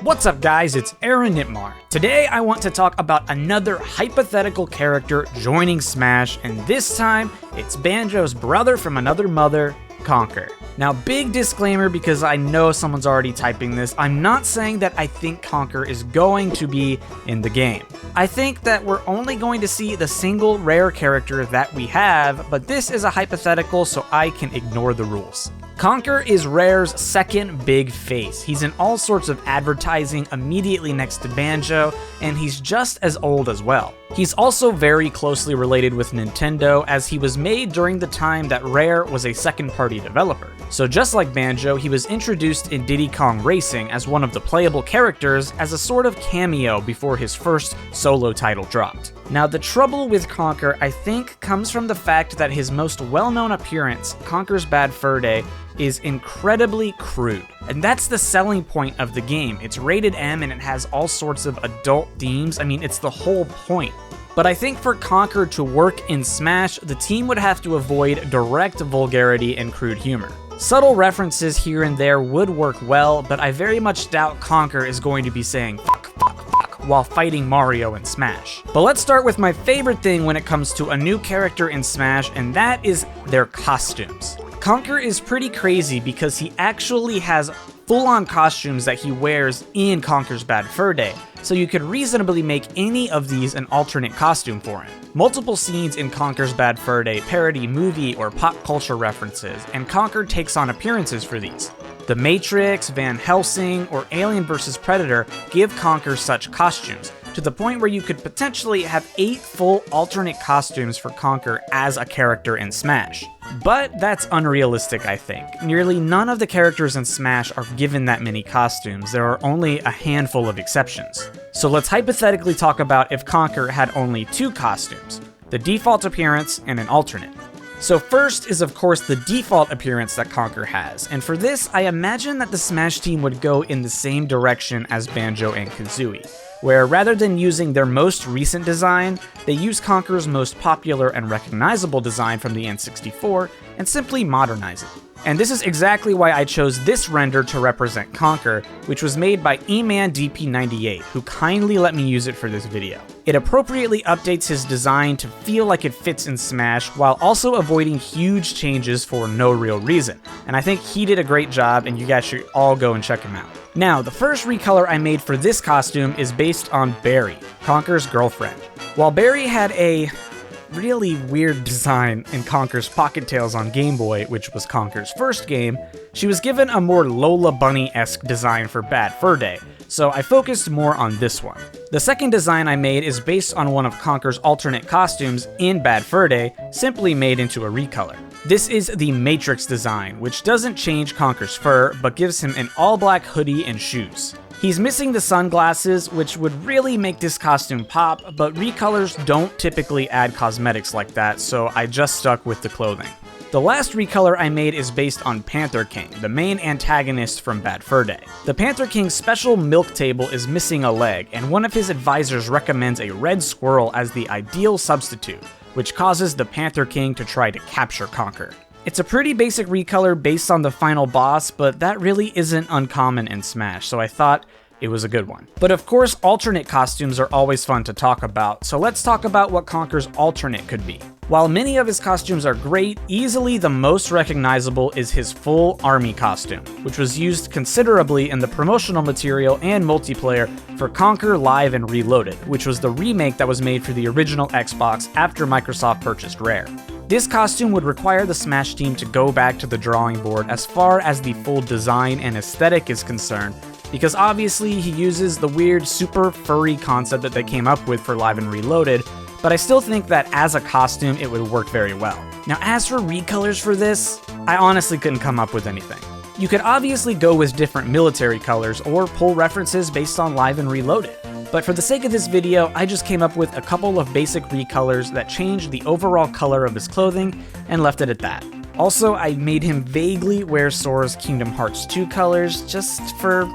What's up guys, it's Aaronitmar. Today I want to talk about another hypothetical character joining Smash, and this time it's Banjo's brother from another mother, Conker. Now, big disclaimer because I know someone's already typing this, I'm not saying that I think Conker is going to be in the game. I think that we're only going to see the single rare character that we have, but this is a hypothetical so I can ignore the rules. Conker is Rare's second big face. He's in all sorts of advertising immediately next to Banjo, and he's just as old as well. He's also very closely related with Nintendo, as he was made during the time that Rare was a second-party developer. So just like Banjo, he was introduced in Diddy Kong Racing as one of the playable characters as a sort of cameo before his first solo title dropped. Now, the trouble with Conker, I think, comes from the fact that his most well-known appearance, Conker's Bad Fur Day, is incredibly crude. And that's the selling point of the game. It's rated M and it has all sorts of adult themes. I mean, it's the whole point. But I think for Conker to work in Smash, the team would have to avoid direct vulgarity and crude humor. Subtle references here and there would work well, but I very much doubt Conker is going to be saying fuck while fighting Mario in Smash. But let's start with my favorite thing when it comes to a new character in Smash, and that is their costumes. Conker is pretty crazy because he actually has full-on costumes that he wears in Conker's Bad Fur Day, so you could reasonably make any of these an alternate costume for him. Multiple scenes in Conker's Bad Fur Day parody movie or pop culture references, and Conker takes on appearances for these. The Matrix, Van Helsing, or Alien vs. Predator give Conker such costumes, to the point where you could potentially have 8 full alternate costumes for Conker as a character in Smash. But that's unrealistic, I think. Nearly none of the characters in Smash are given that many costumes. There are only a handful of exceptions. So let's hypothetically talk about if Conker had only 2 costumes, the default appearance and an alternate. So first is of course the default appearance that Conker has, and for this I imagine that the Smash team would go in the same direction as Banjo and Kazooie, where rather than using their most recent design, they use Conker's most popular and recognizable design from the N64 and simply modernize it. And this is exactly why I chose this render to represent Conker, which was made by Eman DP98, who kindly let me use it for this video. It appropriately updates his design to feel like it fits in Smash, while also avoiding huge changes for no real reason. And I think he did a great job, and you guys should all go and check him out. Now, the first recolor I made for this costume is based on Barry, Conker's girlfriend. While Barry had a really weird design in Conker's Pocket Tales on Game Boy, which was Conker's first game, she was given a more Lola Bunny-esque design for Bad Fur Day, so I focused more on this one. The second design I made is based on one of Conker's alternate costumes in Bad Fur Day, simply made into a recolor. This is the Matrix design, which doesn't change Conker's fur, but gives him an all-black hoodie and shoes. He's missing the sunglasses, which would really make this costume pop, but recolors don't typically add cosmetics like that, so I just stuck with the clothing. The last recolor I made is based on Panther King, the main antagonist from Bad Fur Day. The Panther King's special milk table is missing a leg, and one of his advisors recommends a red squirrel as the ideal substitute, which causes the Panther King to try to capture Conker. It's a pretty basic recolor based on the final boss, but that really isn't uncommon in Smash, so I thought it was a good one. But of course, alternate costumes are always fun to talk about, so let's talk about what Conker's alternate could be. While many of his costumes are great, easily the most recognizable is his full army costume, which was used considerably in the promotional material and multiplayer for Conker Live and Reloaded, which was the remake that was made for the original Xbox after Microsoft purchased Rare. This costume would require the Smash team to go back to the drawing board as far as the full design and aesthetic is concerned, because obviously he uses the weird super furry concept that they came up with for Live and Reloaded, but I still think that as a costume it would work very well. Now as for recolors for this, I honestly couldn't come up with anything. You could obviously go with different military colors or pull references based on Live and Reloaded, but for the sake of this video, I just came up with a couple of basic recolors that changed the overall color of his clothing and left it at that. Also, I made him vaguely wear Sora's Kingdom Hearts 2 colors just for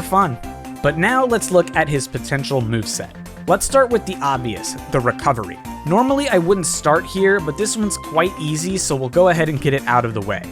fun. But now let's look at his potential moveset. Let's start with the obvious, the recovery. Normally I wouldn't start here, but this one's quite easy, so we'll go ahead and get it out of the way.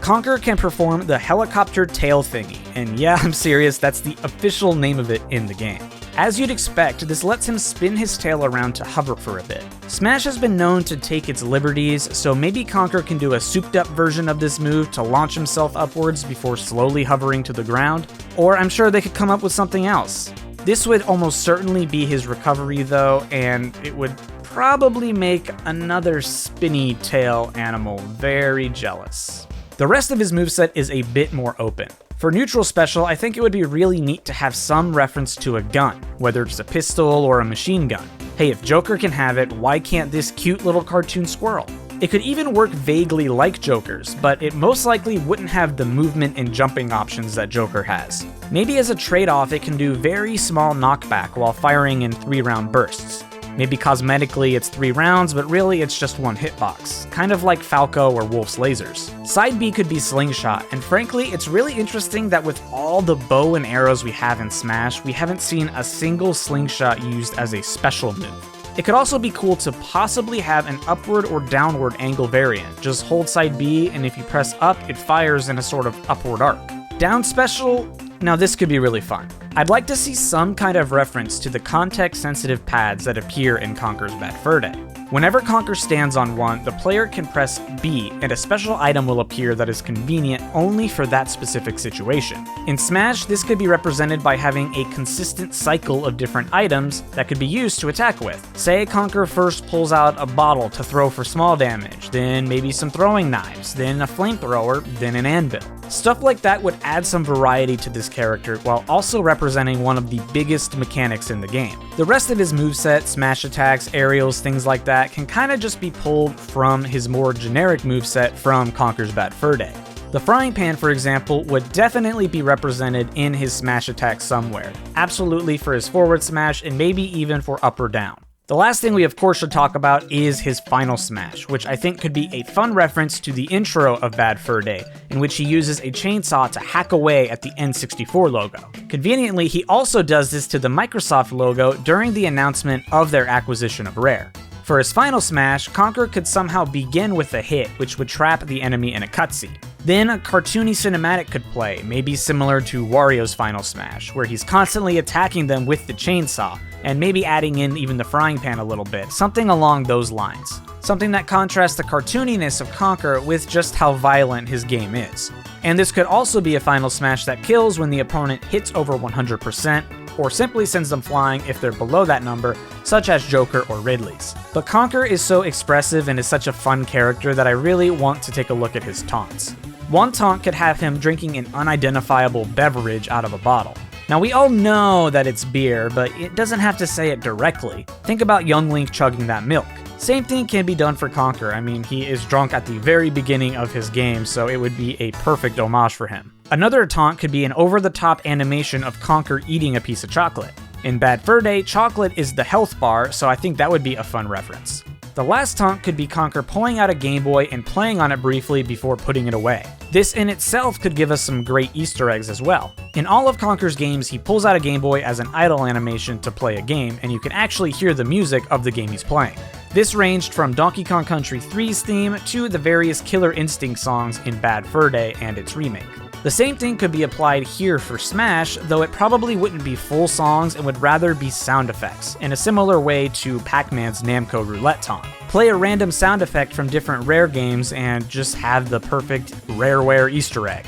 Conker can perform the helicopter tail thingy, and yeah, I'm serious, that's the official name of it in the game. As you'd expect, this lets him spin his tail around to hover for a bit. Smash has been known to take its liberties, so maybe Conker can do a souped up version of this move to launch himself upwards before slowly hovering to the ground, or I'm sure they could come up with something else. This would almost certainly be his recovery though, and it would probably make another spinny tail animal very jealous. The rest of his moveset is a bit more open. For neutral special, I think it would be really neat to have some reference to a gun, whether it's a pistol or a machine gun. Hey, if Joker can have it, why can't this cute little cartoon squirrel? It could even work vaguely like Joker's, but it most likely wouldn't have the movement and jumping options that Joker has. Maybe as a trade-off, it can do very small knockback while firing in 3-round bursts. Maybe cosmetically it's 3 rounds, but really it's just 1 hitbox, kind of like Falco or Wolf's lasers. Side B could be Slingshot, and frankly, it's really interesting that with all the bow and arrows we have in Smash, we haven't seen a single Slingshot used as a special move. It could also be cool to possibly have an upward or downward angle variant. Just hold side B, and if you press up, it fires in a sort of upward arc. Down special, now this could be really fun. I'd like to see some kind of reference to the context-sensitive pads that appear in Conker's Bad Fur Day. Whenever Conker stands on one, the player can press B and a special item will appear that is convenient only for that specific situation. In Smash, this could be represented by having a consistent cycle of different items that could be used to attack with. Say Conker first pulls out a bottle to throw for small damage, then maybe some throwing knives, then a flamethrower, then an anvil. Stuff like that would add some variety to this character while also representing one of the biggest mechanics in the game. The rest of his moveset, smash attacks, aerials, things like that can kinda just be pulled from his more generic moveset from Conker's Bad Fur Day. The frying pan, for example, would definitely be represented in his smash attack somewhere. Absolutely for his forward smash and maybe even for up or down. The last thing we of course should talk about is his final smash, which I think could be a fun reference to the intro of Bad Fur Day, in which he uses a chainsaw to hack away at the N64 logo. Conveniently, he also does this to the Microsoft logo during the announcement of their acquisition of Rare. For his final smash, Conker could somehow begin with a hit, which would trap the enemy in a cutscene. Then a cartoony cinematic could play, maybe similar to Wario's final smash, where he's constantly attacking them with the chainsaw, and maybe adding in even the frying pan a little bit, something along those lines. Something that contrasts the cartooniness of Conker with just how violent his game is. And this could also be a final smash that kills when the opponent hits over 100%, or simply sends them flying if they're below that number, such as Joker or Ridley's. But Conker is so expressive and is such a fun character that I really want to take a look at his taunts. One taunt could have him drinking an unidentifiable beverage out of a bottle. Now we all know that it's beer, but it doesn't have to say it directly. Think about young Link chugging that milk. Same thing can be done for Conker. I mean, he is drunk at the very beginning of his game, so it would be a perfect homage for him. Another taunt could be an over-the-top animation of Conker eating a piece of chocolate. In Bad Fur Day, chocolate is the health bar, so I think that would be a fun reference. The last taunt could be Conker pulling out a Game Boy and playing on it briefly before putting it away. This in itself could give us some great Easter eggs as well. In all of Conker's games, he pulls out a Game Boy as an idle animation to play a game, and you can actually hear the music of the game he's playing. This ranged from Donkey Kong Country 3's theme to the various Killer Instinct songs in Bad Fur Day and its remake. The same thing could be applied here for Smash, though it probably wouldn't be full songs and would rather be sound effects, in a similar way to Pac-Man's Namco Roulette taunt. Play a random sound effect from different Rare games and just have the perfect Rareware Easter egg.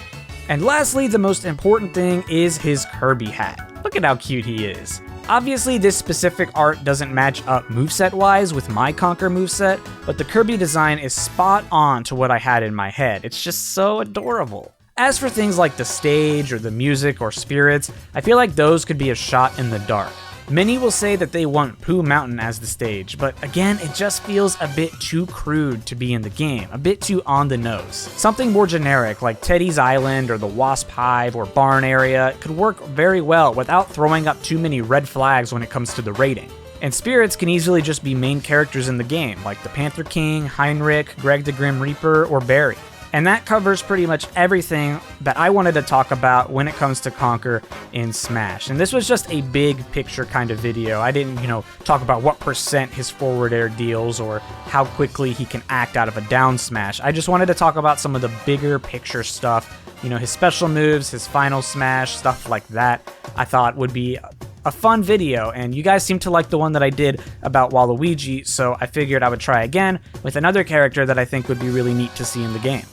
And lastly, the most important thing is his Kirby hat. Look at how cute he is. Obviously, this specific art doesn't match up moveset-wise with my Conker moveset, but the Kirby design is spot on to what I had in my head. It's just so adorable. As for things like the stage or the music or spirits, I feel like those could be a shot in the dark. Many will say that they want Pooh Mountain as the stage, but again, it just feels a bit too crude to be in the game, a bit too on the nose. Something more generic like Teddy's Island or the Wasp Hive or Barn area could work very well without throwing up too many red flags when it comes to the rating. And spirits can easily just be main characters in the game, like the Panther King, Heinrich, Greg the Grim Reaper, or Barry. And that covers pretty much everything that I wanted to talk about when it comes to Conker in Smash. And this was just a big picture kind of video. I didn't, talk about what percent his forward air deals or how quickly he can act out of a down smash. I just wanted to talk about some of the bigger picture stuff, his special moves, his final smash, stuff like that. I thought would be a fun video, and you guys seem to like the one that I did about Waluigi, so I figured I would try again with another character that I think would be really neat to see in the game.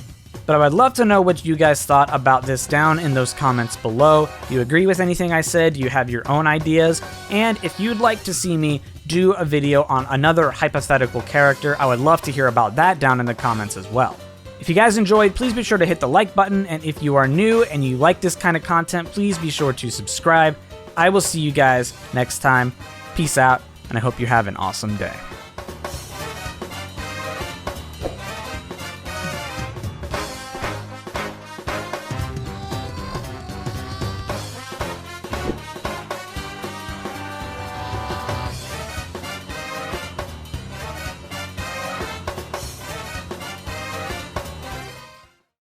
But I would love to know what you guys thought about this down in those comments below. Do you agree with anything I said? Do you have your own ideas? And if you'd like to see me do a video on another hypothetical character, I would love to hear about that down in the comments as well. If you guys enjoyed, please be sure to hit the like button, and if you are new and you like this kind of content, please be sure to subscribe. I will see you guys next time. Peace out, and I hope you have an awesome day.